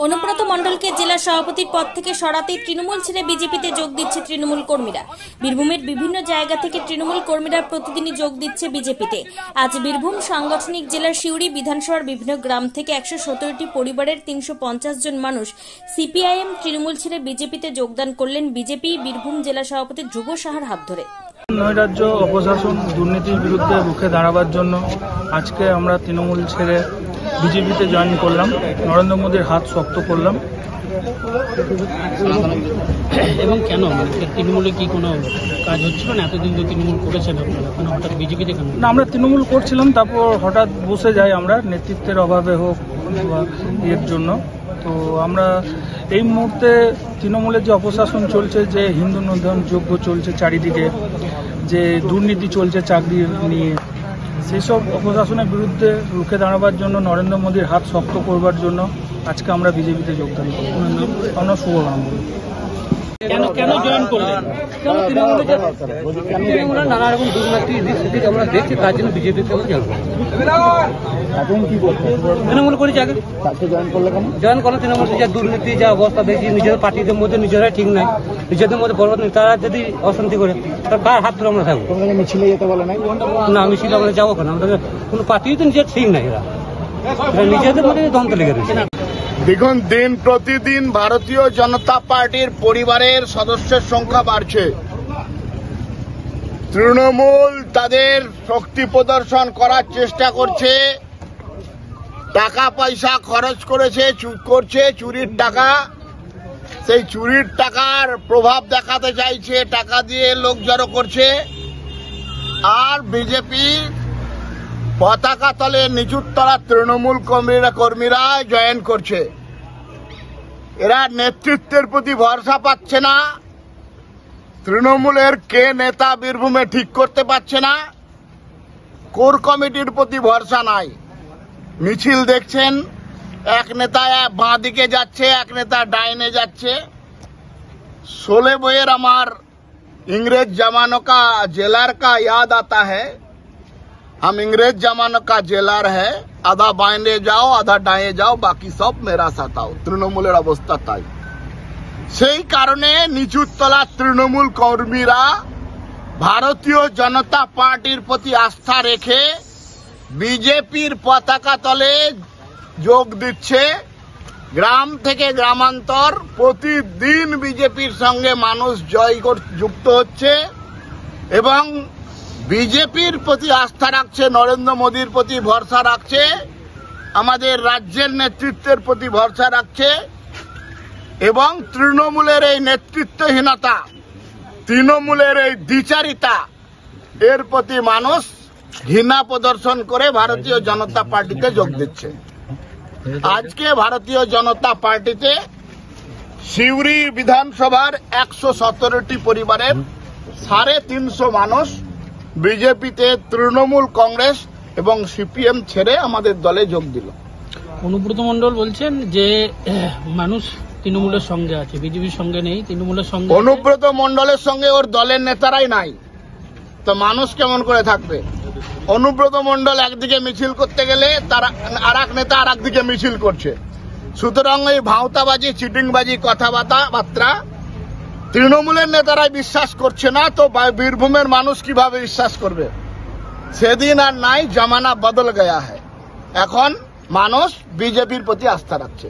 অনুব্রত মণ্ডলকে জেলা সভাপতির পদ থেকে সরাতে তৃণমূল ছেড়ে বিজেপিতে যোগ দিচ্ছে তৃণমূল কর্মীরা। বীরভূমের বিভিন্ন জায়গা থেকে তৃণমূল কর্মীরা প্রতিদিনই যোগ দিচ্ছে বিজেপিতে। আজ বীরভূম সাংগঠনিক জেলার সিউড়ি বিধানসভার বিভিন্ন গ্রাম থেকে ১১৭টি পরিবারের ৩৫০ জন মানুষ সিপিআইএম তৃণমূল ছেড়ে বিজেপিতে যোগদান করলেন বিজেপি বীরভূম জেলা সভাপতি ধ্রুব সাহার হাত ধরে। নৈরাজ্য অপশাসন দুর্নীতির বিরুদ্ধে রুখে দাঁড়াবার জন্য আজকে আমরা তৃণমূল ছেড়ে বিজেপিতে জয়েন করলাম, নরেন্দ্র মোদীর হাত শক্ত করলাম। এবং কেন তৃণমূলে কি কোনো কাজ হচ্ছিল না? এতদিন তো তৃণমূল করেছেন আপনারা, হঠাৎ বিজেপিতে কেন? না, আমরা তৃণমূল করছিলাম, তারপর হঠাৎ বসে যাই আমরা, নেতৃত্বের অভাবে হোক বা এর জন্য। তো আমরা এই মুহূর্তে তৃণমূলের যে অপশাসন চলছে, যে হিন্দু নিধন যজ্ঞ চলছে চারিদিকে, যে দুর্নীতি চলছে চাকরি নিয়ে, সেই সব অপশাসনের বিরুদ্ধে রুখে দাঁড়াবার জন্য, নরেন্দ্র মোদীর হাত শক্ত করবার জন্য আজকে আমরা বিজেপিতে যোগদান করি। আমরা শুভকামনা বলি। কেন জয়েন করলেন? তৃণমূলে নানা রকম দুর্নীতি আমরা দেখছি, তার জন্য বিজেপিতে তৃণমূল করেছি আগে। জয়েন করলে তৃণমূল যা দুর্নীতি, যা অবস্থা দেখছি, নিজেদের পার্টিদের মধ্যে নিজেরাই ঠিক নাই, নিজেদের মধ্যে বড় তারা যদি অশান্তি করে তার কার হাত ধরে আমরা থাকবো? মিছিলে যেতে বলে না, মিছিলে আমরা যাবো কেন? আমাদের কোনো পার্টি তো নিজের ঠিক নাই, এরা নিজেদের মধ্যে দ্বন্দ্ব লেগে রয়েছে। দেখুন, দিন প্রতিদিন ভারতীয় জনতা পার্টির পরিবারের সদস্যের সংখ্যা বাড়ছে। তৃণমূল তাদের শক্তি প্রদর্শন করার চেষ্টা করছে, টাকা পয়সা খরচ করছে চুরির টাকা, সেই চুরির টাকার প্রভাব দেখাতে চাইছে, টাকা দিয়ে লোক জড়ো করছে। আর বিজেপি পতাকা তলে নিচুর তলা তৃণমূল কর্মীরা জয়েন করছে। এরা নেতৃত্বের প্রতি ভরসা পাচ্ছে না, তৃণমূলের কে নেতা বীরভূমে ঠিক করতে পারছে না, কোর কমিটির প্রতি ভরসা নাই। মিছিল দেখছেন, এক নেতা বাঁ দিকে যাচ্ছে, এক নেতা ডাইনে যাচ্ছে। 16 বইয়ের আমার इंग्रेज जमानों का जेलर का याद आता है। हम इंग्रेज जमानों का जेलर है, आधा बाएं যাও আধা ডায়ে যাও, বাকি সব মেরা সাথাও। তৃণমূলের অবস্থা তাই। সেই কারণে নিচুর তলা তৃণমূল কর্মীরা ভারতীয় জনতা পার্টির প্রতি আস্থা রেখে বিজেপির পতাকা তলে যোগ দিচ্ছে। গ্রাম থেকে গ্রামান্তর প্রতিদিন বিজেপির সঙ্গে মানুষ যুক্ত হচ্ছে এবং বিজেপির প্রতি আস্থা রাখছে, নরেন্দ্র মোদীর প্রতি ভরসা রাখছে, আমাদের রাজ্যের নেতৃত্বের প্রতি ভরসা রাখছে। এবং তৃণমূলের এই নেতৃত্বহীনতা, তৃণমূলের এই দ্বিচারিতা, এর প্রতি মানুষ ঘৃণা প্রদর্শন করে ভারতীয় জনতা পার্টিতে যোগ দিচ্ছে। আজকে ভারতীয় জনতা পার্টিতে সিউড়ি বিধানসভার ১১৭টি পরিবারের ৩৫০ মানুষ বিজেপিতে তৃণমূল কংগ্রেস এবং সিপিএম ছেড়ে আমাদের দলে যোগ দিল। অনুব্রত মণ্ডল বলছেন যে মানুষ তৃণমূলের সঙ্গে আছে, বিজেপির সঙ্গে নেই, তৃণমূলের সঙ্গে। অনুব্রত মণ্ডলের সঙ্গে ওর দলের নেতারাই নাই, তো মানুষ কেমন করে থাকবে? অনুব্রত মণ্ডল একদিকে মিছিল করতে গেলে তার আর এক নেতা আর একদিকে মিছিল করছে। সুতরাং এই ভাঁওতাবাজি, চিটিংবাজি কথাবার্তা তৃণমূলের নেতারাই বিশ্বাস করছে না, তো বীরভূমের মানুষ কিভাবে বিশ্বাস করবে? সেদিন আর নাই, জামানা বদল গয়া হ্যায়। এখন মানুষ বিজেপির প্রতি আস্থা রাখছে।